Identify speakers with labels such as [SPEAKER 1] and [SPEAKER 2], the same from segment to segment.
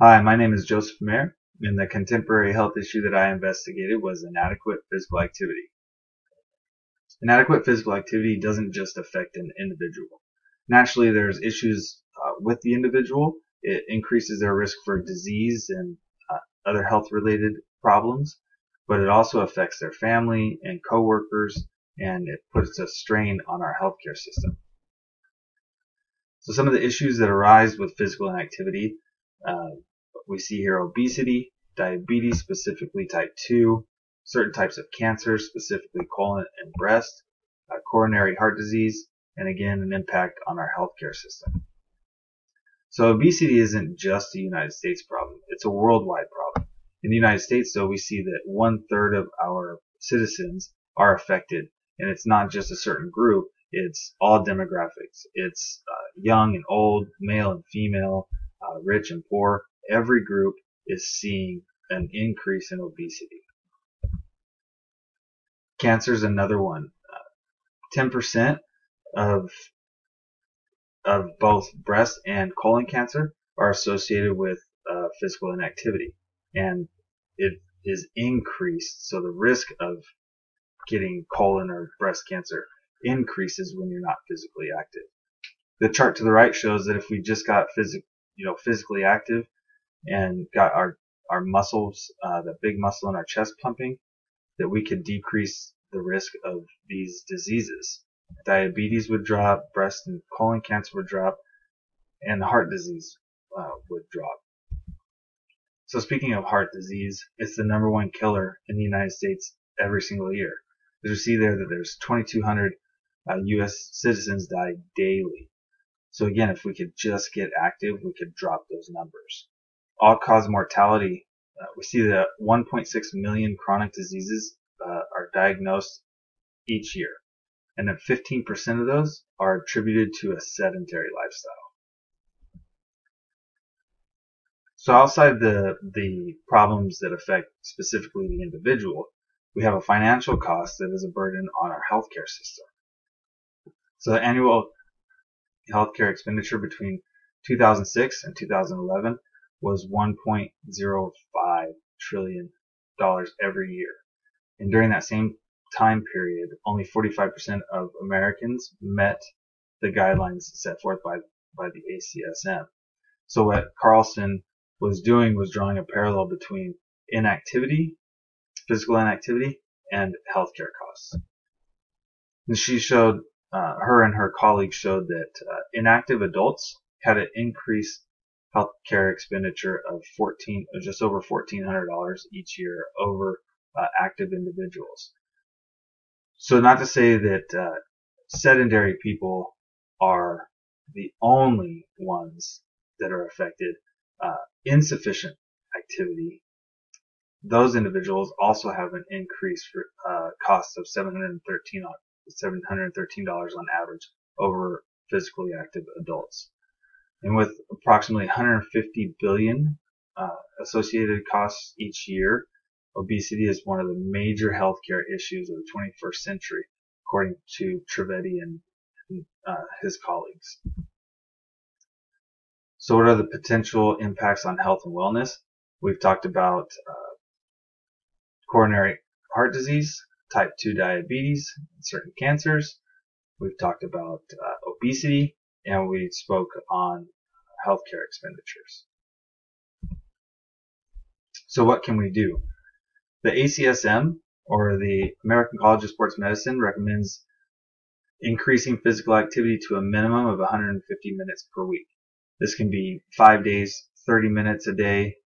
[SPEAKER 1] Hi, my name is Joseph Mayer, and the contemporary health issue that I investigated was inadequate physical activity. Inadequate physical activity doesn't just affect an individual. Naturally, there's issues with the individual. It increases their risk for disease and other health-related problems, but it also affects their family and coworkers, and it puts a strain on our healthcare system. So some of the issues that arise with physical inactivity, uh, we see here obesity, diabetes, specifically type 2, certain types of cancer, specifically colon and breast, coronary heart disease, and again, an impact on our healthcare system. So obesity isn't just a United States problem. It's a worldwide problem. In the United States, though, we see that 1/3 of our citizens are affected, and it's not just a certain group. It's all demographics. It's young and old, male and female, rich and poor. Every group is seeing an increase in obesity. Cancer is another one. 10% of both breast and colon cancer are associated with physical inactivity, and it is increased. So the risk of getting colon or breast cancer increases when you're not physically active. The chart to the right shows that if we just got physically active and got our muscles, the big muscle in our chest pumping, that we could decrease the risk of these diseases. Diabetes would drop, breast and colon cancer would drop, and heart disease would drop. So speaking of heart disease, it's the number one killer in the United States every single year. As you see there that there's 2,200 U.S. citizens die daily. So again, if we could just get active, we could drop those numbers. All-cause mortality, we see that 1.6 million chronic diseases are diagnosed each year, and that 15% of those are attributed to a sedentary lifestyle. So outside the problems that affect specifically the individual, we have a financial cost that is a burden on our healthcare system. So the annual healthcare expenditure between 2006 and 2011 was $1.05 trillion every year. And during that same time period, only 45% of Americans met the guidelines set forth by the ACSM. So what Carlson was doing was drawing a parallel between inactivity, physical inactivity, and healthcare costs. And she showed, her and her colleagues showed that inactive adults had an increased healthcare expenditure of just over $1,400 each year over active individuals. So not to say that sedentary people are the only ones that are affected. Insufficient activity, those individuals also have an increased cost of $713 on average over physically active adults. And with approximately 150 billion associated costs each year, obesity is one of the major healthcare issues of the 21st century, according to Trivedi and his colleagues. So what are the potential impacts on health and wellness? We've talked about coronary heart disease, type 2 diabetes, and certain cancers. We've talked about obesity, and we spoke on healthcare expenditures. So what can we do? The ACSM, or the American College of Sports Medicine, recommends increasing physical activity to a minimum of 150 minutes per week. This can be 5 days, 30 minutes a day,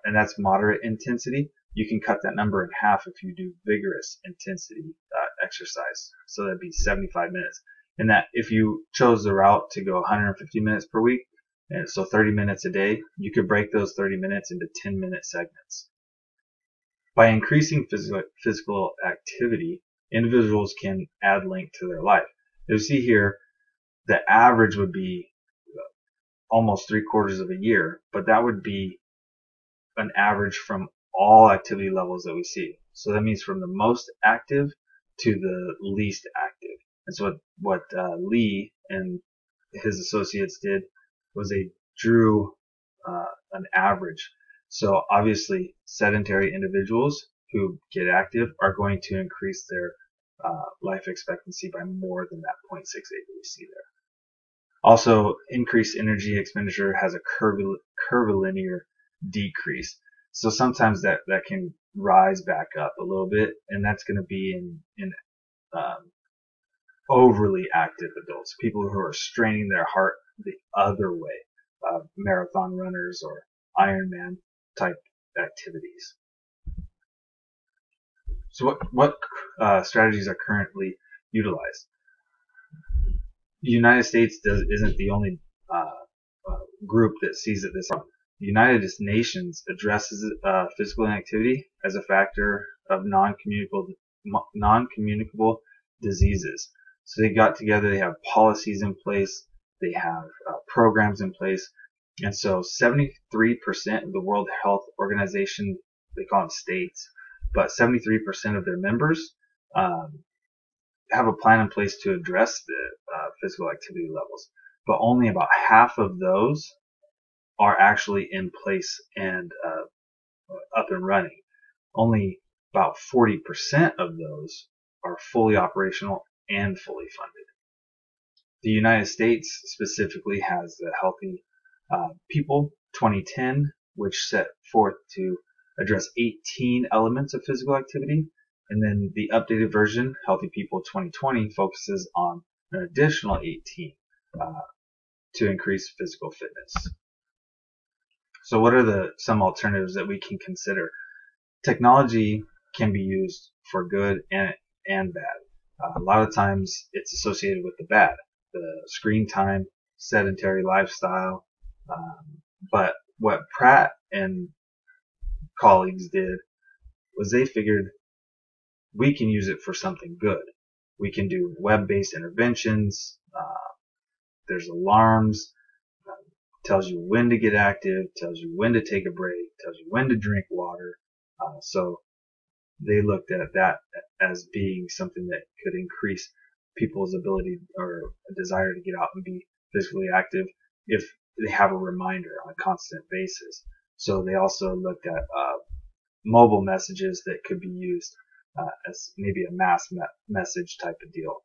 [SPEAKER 1] and that's moderate intensity. You can cut that number in half if you do vigorous intensity exercise. So that'd be 75 minutes. And that if you chose the route to go 150 minutes per week, and so 30 minutes a day, you could break those 30 minutes into 10-minute segments. By increasing physical activity, individuals can add length to their life. As you see here, the average would be almost 3/4 of a year, but that would be an average from all activity levels that we see. So that means from the most active to the least active. And so what Lee and his associates did was they drew an average. So obviously sedentary individuals who get active are going to increase their life expectancy by more than that 0.68 that we see there. Also, increased energy expenditure has a curvilinear decrease. So sometimes that can rise back up a little bit, and that's going to be in overly active adults, people who are straining their heart the other way, marathon runners or Ironman type activities. So what strategies are currently utilized? The United States isn't the only group that sees it this way. The United Nations addresses physical inactivity as a factor of non-communicable diseases. So they got together, they have policies in place, they have programs in place, and so 73% of the World Health Organization, they call them states, but 73% of their members have a plan in place to address the physical activity levels, but only about half of those are actually in place and up and running. Only about 40% of those are fully operational and fully funded. The United States specifically has the Healthy People 2010, which set forth to address 18 elements of physical activity. And then the updated version, Healthy People 2020, focuses on an additional 18 to increase physical fitness. So what are some alternatives that we can consider? Technology can be used for good and bad. A lot of times it's associated with the bad, the screen time, sedentary lifestyle. But what Pratt and colleagues did was they figured we can use it for something good. We can do web-based interventions. There's alarms. Tells you when to get active. Tells you when to take a break. Tells you when to drink water. So they looked at that as being something that could increase people's ability or a desire to get out and be physically active if they have a reminder on a constant basis. So they also looked at mobile messages that could be used as maybe a mass message type of deal.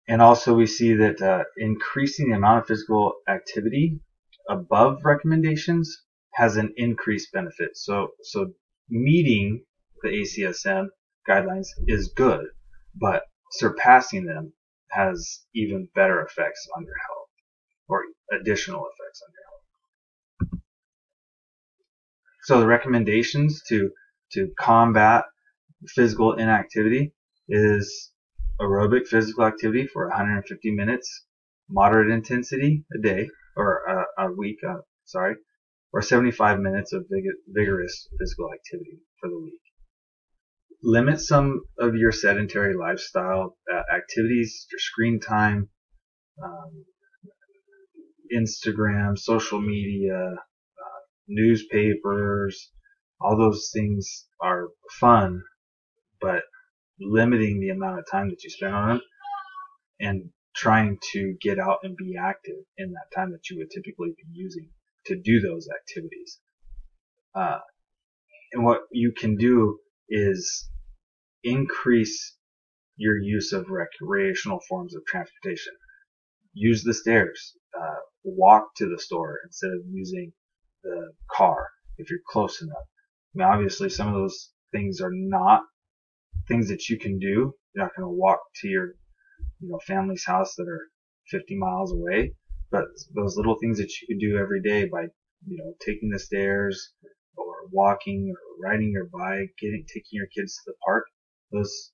[SPEAKER 1] And also we see that increasing the amount of physical activity above recommendations has an increased benefit. So meeting the ACSM guidelines is good, but surpassing them has even better effects on your health, or additional effects on your health. So the recommendations to combat physical inactivity is aerobic physical activity for 150 minutes, moderate intensity a day, or a week, or 75 minutes of vigorous physical activity for the week. Limit some of your sedentary lifestyle activities, your screen time, Instagram, social media, newspapers. All those things are fun, but limiting the amount of time that you spend on them and trying to get out and be active in that time that you would typically be using to do those activities. And what you can do is increase your use of recreational forms of transportation. Use the stairs. Walk to the store instead of using the car if you're close enough. I mean, obviously some of those things are not things that you can do. You're not going to walk to your family's house that are 50 miles away, but those little things that you can do every day by taking the stairs or walking or riding your bike, taking your kids to the park, those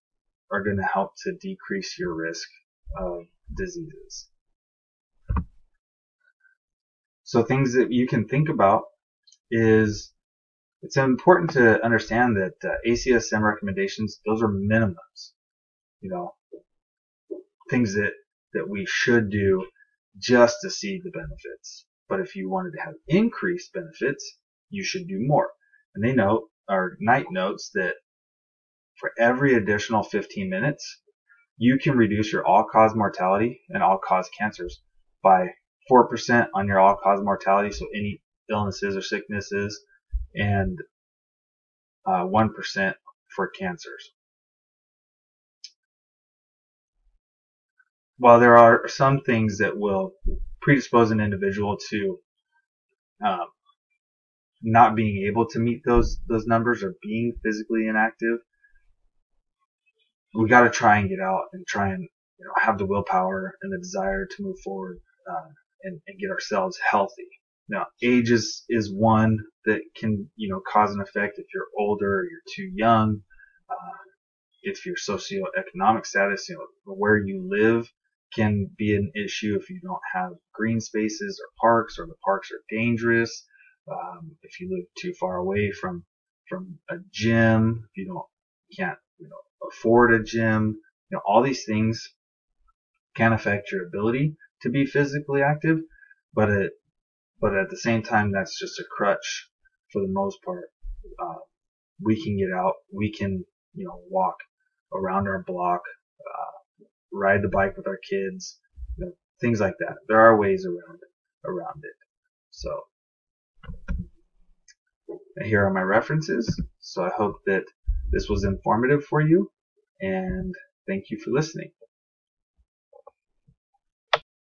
[SPEAKER 1] are going to help to decrease your risk of diseases. So things that you can think about is it's important to understand that ACSM recommendations, those are minimums. Things that we should do just to see the benefits. But if you wanted to have increased benefits, you should do more. And they note, or Knight notes, that for every additional 15 minutes, you can reduce your all-cause mortality and all-cause cancers by 4% on your all-cause mortality, so any illnesses or sicknesses, and 1% for cancers. While there are some things that will predispose an individual to not being able to meet those numbers or being physically inactive, we got to try and get out and try and have the willpower and the desire to move forward and get ourselves healthy. Now, age is one that can cause an effect if you're older or you're too young. If your socioeconomic status, where you live, can be an issue if you don't have green spaces or parks, or the parks are dangerous. If you live too far away from a gym, if you can't afford a gym, all these things can affect your ability to be physically active, but at the same time, that's just a crutch for the most part. We can get out, we can walk around our block, ride the bike with our kids, things like that. There are ways around it. So here are my references. So I hope that this was informative for you, and thank you for listening.